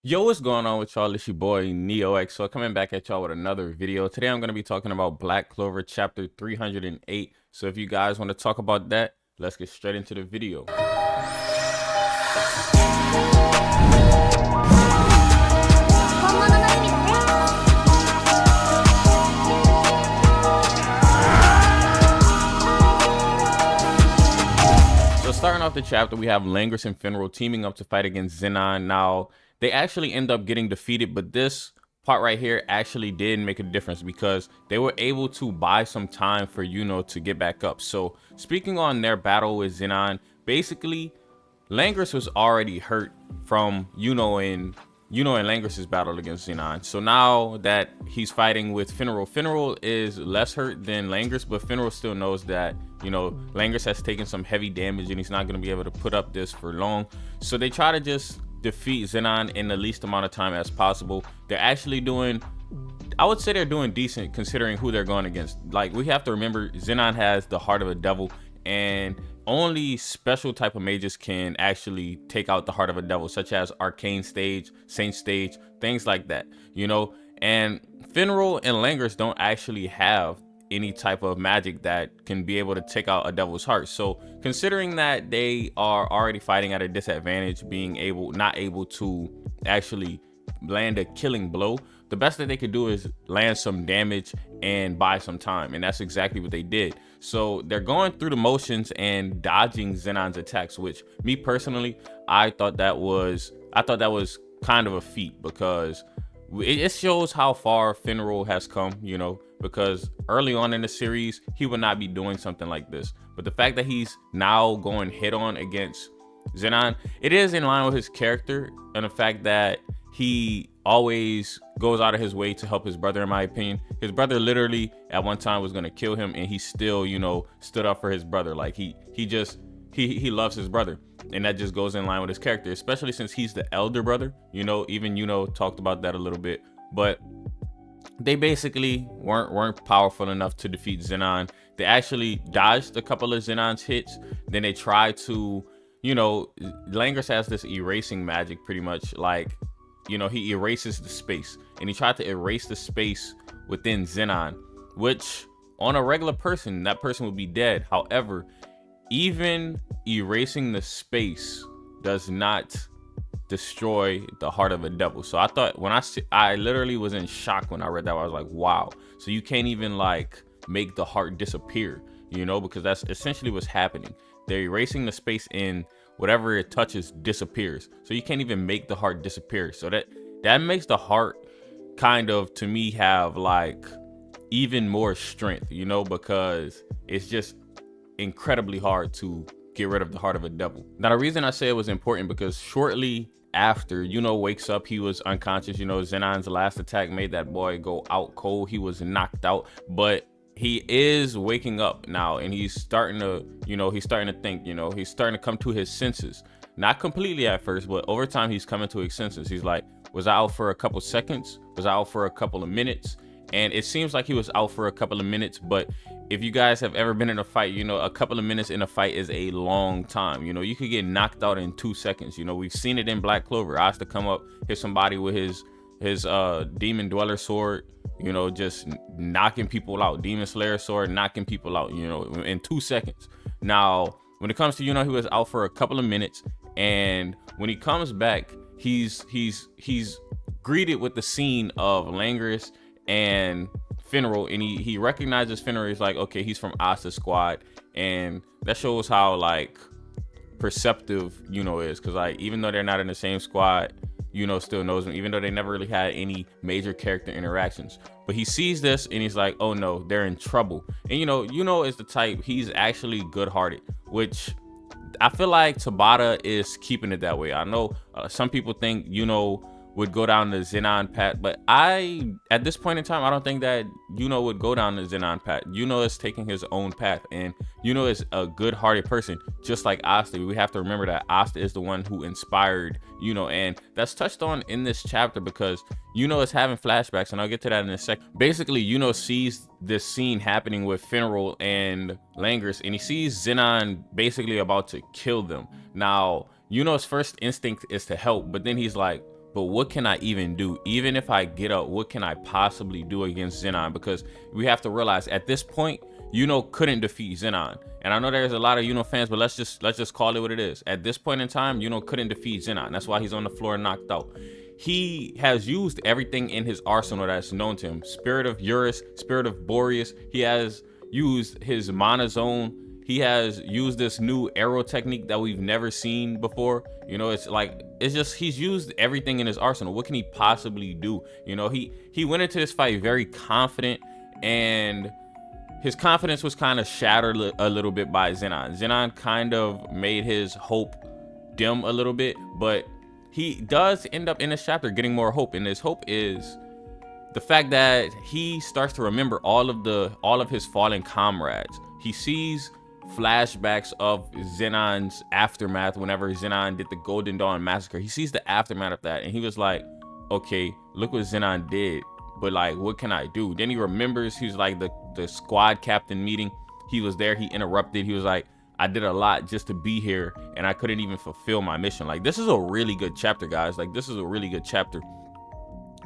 Yo, what's going on with y'all? It's your boy NeoX. So coming back at y'all with another video. Today I'm going to be talking about Black Clover chapter 308. So if you guys want to talk about that, let's get straight into the video. So starting off the chapter, we have Langris and Finral teaming up to fight against Zenon. Now, they actually end up getting defeated, but this part right here actually did make a difference because they were able to buy some time for Yuno to get back up. So speaking on their battle with Zenon, basically, Langris was already hurt from Yuno and Langris's battle against Zenon. So now that he's fighting with Finral is less hurt than Langris, but Finral still knows that, Langris has taken some heavy damage and he's not going to be able to put up this for long. So they try to just defeat Zenon in the least amount of time as possible. They're actually doing, I would say they're doing decent considering who they're going against. Like, we have to remember Zenon has the heart of a devil, and only special type of mages can actually take out the heart of a devil, such as arcane stage, saint stage, things like that, and Finral and Langris don't actually have any type of magic that can be able to take out a devil's heart. So considering that they are already fighting at a disadvantage, not able to actually land a killing blow, the best that they could do is land some damage and buy some time, and that's exactly what they did. So they're going through the motions and dodging Zenon's attacks, which me personally, I thought that was kind of a feat, because it shows how far Finral has come, because early on in the series he would not be doing something like this, but the fact that he's now going head on against Zenon, it is in line with his character and the fact that he always goes out of his way to help his brother. In my opinion, his brother literally at one time was going to kill him, and he still stood up for his brother. Like he loves his brother, and that just goes in line with his character, especially since he's the elder brother. Even talked about that a little bit, but they basically weren't powerful enough to defeat Zenon. They actually dodged a couple of Zenon's hits. Then they tried to, Langris has this erasing magic, pretty much like, he erases the space, and he tried to erase the space within Zenon, which on a regular person, that person would be dead. However, even erasing the space does not destroy the heart of a devil. So I thought, I literally was in shock when I read that. I was like, wow. So you can't even like make the heart disappear, because that's essentially what's happening. They're erasing the space, and whatever it touches disappears. So you can't even make the heart disappear. So that makes the heart kind of, to me, have like even more strength, because it's just incredibly hard to get rid of the heart of a devil. Now, the reason I say it was important, because shortly after wakes up, he was unconscious. Zenon's last attack made that boy go out cold. He was knocked out, but he is waking up now, and he's starting to think, he's starting to come to his senses. Not completely at first, but over time he's coming to his senses. He's like, was I out for a couple seconds? Was I out for a couple of minutes? And it seems like he was out for a couple of minutes, but if you guys have ever been in a fight, a couple of minutes in a fight is a long time. You could get knocked out in 2 seconds. We've seen it in Black Clover. I have to come up, hit somebody with his demon dweller sword, just knocking people out. Demon Slayer sword, knocking people out, in 2 seconds. Now, when it comes to, he was out for a couple of minutes, and when he comes back, he's greeted with the scene of Langris and Finral, and he recognizes Finral. He's like, okay, he's from Asta's squad, and that shows how like perceptive is, because like even though they're not in the same squad, still knows him, even though they never really had any major character interactions. But he sees this and he's like, oh no, they're in trouble. And is the type, he's actually good-hearted, which I feel like Tabata is keeping it that way. I know some people think would go down the Zenon path, but at this point in time, I don't think that would go down the Zenon path. Is taking his own path, and is a good-hearted person, just like Asta. We have to remember that Asta is the one who inspired and that's touched on in this chapter, because is having flashbacks, and I'll get to that in a sec. Basically, sees this scene happening with Finral and Langris, and he sees Zenon basically about to kill them. Now, Yuno's first instinct is to help, but then he's like, but what can I even do? Even if I get up, what can I possibly do against Zenon? Because we have to realize at this point, Yuno couldn't defeat Zenon. And I know there's a lot of Yuno fans, but let's just call it what it is. At this point in time, Yuno couldn't defeat Zenon. That's why he's on the floor knocked out. He has used everything in his arsenal that's known to him. Spirit of Eurus, Spirit of Boreas. He has used his Mana Zone. He has used this new arrow technique that we've never seen before. You know, it's just he's used everything in his arsenal. What can he possibly do? You know, he went into this fight very confident, and his confidence was kind of shattered a little bit by Zenon. Zenon kind of made his hope dim a little bit, but he does end up in this chapter getting more hope. And his hope is the fact that he starts to remember all of his fallen comrades. He sees flashbacks of Zenon's aftermath whenever Zenon did the Golden Dawn massacre. He sees the aftermath of that, and he was like, okay, look what Zenon did, but like, what can I do? Then he remembers he's like the squad captain meeting. He was there, he interrupted. He was like, I did a lot just to be here, and I couldn't even fulfill my mission. Like, this is a really good chapter, guys. Like, this is a really good chapter.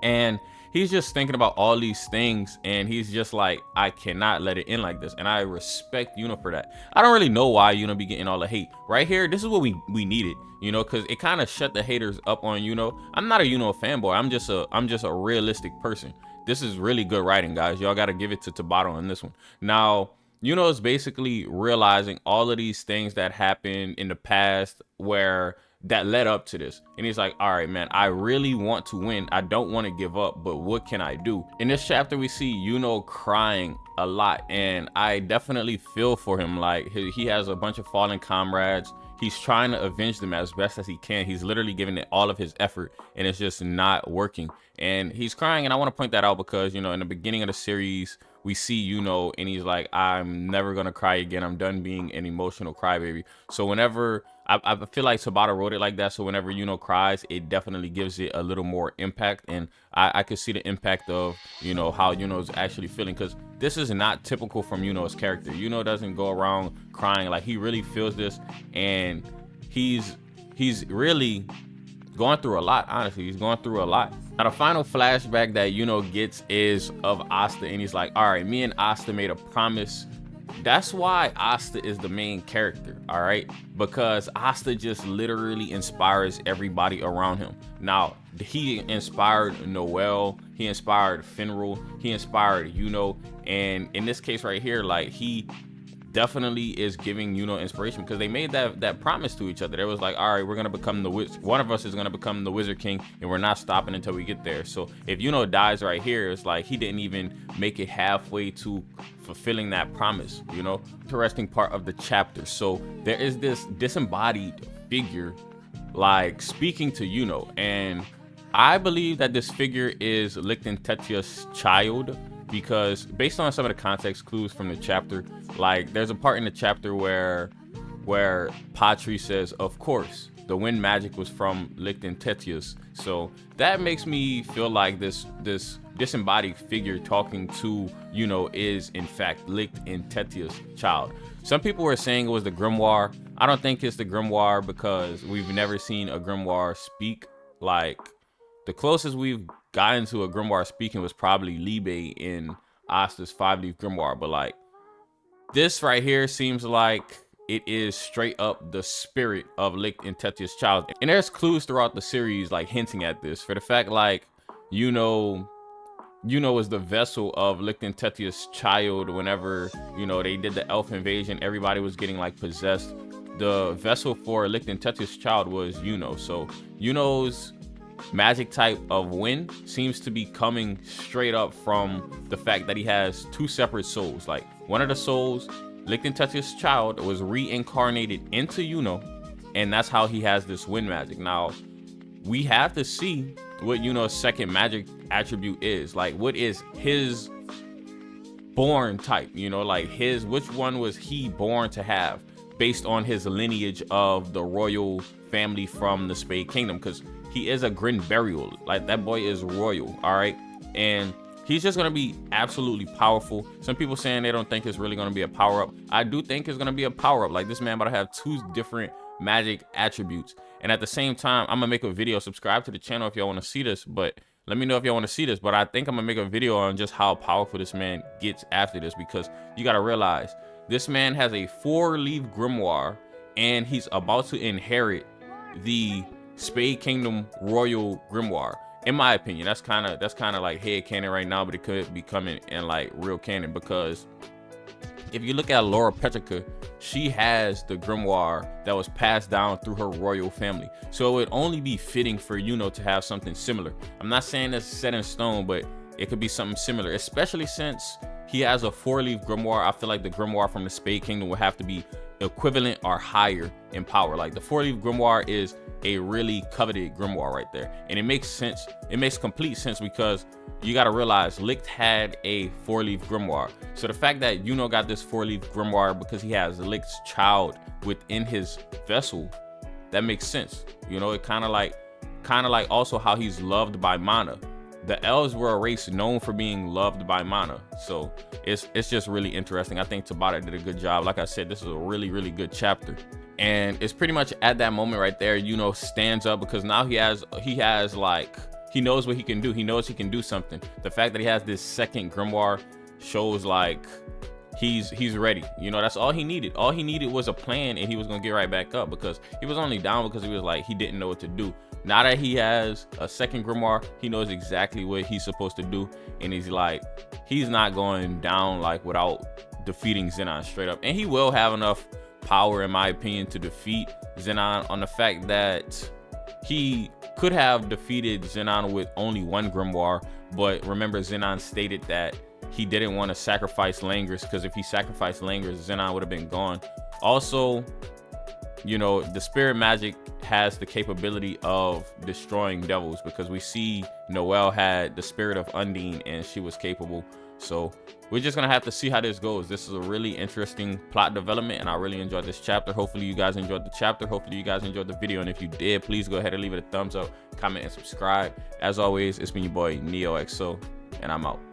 And he's just thinking about all these things, and he's just like, I cannot let it end like this. And I respect Yuno for that. I don't really know why Yuno be getting all the hate. Right here, this is what we needed, you know, because it kind of shut the haters up on Yuno. I'm not a Yuno fanboy. I'm just a realistic person. This is really good writing, guys. Y'all got to give it to Tabata on this one. Now, Yuno is basically realizing all of these things that happened in the past that led up to this. And he's like, all right, man, I really want to win. I don't want to give up, but what can I do? In this chapter, we see Yuno crying a lot, and I definitely feel for him. Like, he has a bunch of fallen comrades. He's trying to avenge them as best as he can. He's literally giving it all of his effort, and it's just not working. And he's crying, and I want to point that out because, you know, in the beginning of the series, we see Yuno, and he's like, I'm never gonna cry again. I'm done being an emotional crybaby. So whenever I feel like Tabata wrote it like that, so whenever Yuno cries, it definitely gives it a little more impact, and I could see the impact of, you know, how Yuno's actually feeling, because this is not typical from Yuno's character. Yuno doesn't go around crying. Like, he really feels this, and he's really going through a lot. Honestly, he's going through a lot. Now, the final flashback that Yuno gets is of Asta, and he's like, all right, me and Asta made a promise. That's why Asta is the main character, all right? Because Asta just literally inspires everybody around him. Now, he inspired Noelle, he inspired Finral, he inspired Yuno, and in this case right here, like, he definitely is giving Yuno inspiration, because they made that promise to each other. They was like, all right, we're gonna become one of us is gonna become the Wizard King, and we're not stopping until we get there. So if Yuno dies right here, it's like he didn't even make it halfway to fulfilling that promise, you know. Interesting part of the chapter. So there is this disembodied figure like speaking to Yuno, and I believe that this figure is Licton Tetia's child, because based on some of the context clues from the chapter, like, there's a part in the chapter where Patri says, of course, the wind magic was from Licton Tetius. So that makes me feel like this disembodied figure talking to Yuno is in fact Licton Tetius' child. Some people were saying it was the Grimoire. I don't think it's the Grimoire, because we've never seen a Grimoire speak. Like, the closest we've gotten to a Grimoire speaking was probably Libe in Asta's 5-leaf Grimoire, but like, this right here seems like it is straight up the spirit of Licton Tetia's child. And there's clues throughout the series like hinting at this, for the fact like Yuno is the vessel of Licton Tetia's child. Whenever, you know, they did the elf invasion, everybody was getting like possessed. The vessel for Licton Tetia's child was Yuno. So Yuno's magic type of wind seems to be coming straight up from the fact that he has two separate souls. Like, one of the souls, Licton Tetia's child, was reincarnated into Yuno, and that's how he has this wind magic. Now, we have to see what Yuno's second magic attribute is. Like, what is his born type, you know, like which one was he born to have based on his lineage of the royal family from the Spade Kingdom, because he is a Grin Burial. Like, that boy is royal, all right? And he's just gonna be absolutely powerful. Some people saying they don't think it's really gonna be a power-up. I do think it's gonna be a power-up. Like, this man about to have two different magic attributes. And at the same time, I'm gonna make a video. Subscribe to the channel if y'all want to see this, but let me know if y'all want to see this. But I think I'm gonna make a video on just how powerful this man gets after this, because you gotta realize this man has a 4-leaf grimoire, and he's about to inherit the Spade Kingdom Royal Grimoire. In my opinion, that's kind of like head canon right now, but it could be coming in like real canon, because if you look at Laura Petrica, she has the grimoire that was passed down through her royal family. So it would only be fitting for Yuno to have something similar. I'm not saying it's set in stone, but it could be something similar, especially since he has a 4-leaf grimoire. I feel like the grimoire from the Spade Kingdom would have to be equivalent or higher in power. Like the 4-leaf grimoire is a really coveted grimoire right there, and it makes sense. It makes complete sense, because you got to realize Licht had a 4-leaf grimoire. So the fact that Yuno got this 4-leaf grimoire because he has Licht's child within his vessel, that makes sense. You know, it kind of like also how he's loved by Mana. The elves were a race known for being loved by Mana. So it's just really interesting. I think Tabata did a good job. Like I said, this is a really, really good chapter. And it's pretty much at that moment right there, Yuno stands up, because now he knows what he can do. He knows he can do something. The fact that he has this second grimoire shows like he's ready. You know, that's all he needed. All he needed was a plan, and he was gonna get right back up, because he was only down because he was like, he didn't know what to do. Now that he has a second grimoire, he knows exactly what he's supposed to do, and he's like, he's not going down like without defeating Zenon straight up. And he will have enough power, in my opinion, to defeat Zenon, on the fact that he could have defeated Zenon with only one grimoire. But remember, Zenon stated that he didn't want to sacrifice Langris, because if he sacrificed Langris, Zenon would have been gone. Also, you know, the spirit magic has the capability of destroying devils, because we see Noelle had the spirit of Undine and she was capable. So we're just gonna have to see how this goes. This is a really interesting plot development, and I really enjoyed this chapter. Hopefully you guys enjoyed the chapter. Hopefully you guys enjoyed the video, and if you did, please go ahead and leave it a thumbs up, comment, and subscribe. As always, it's been your boy NeoXO, and I'm out.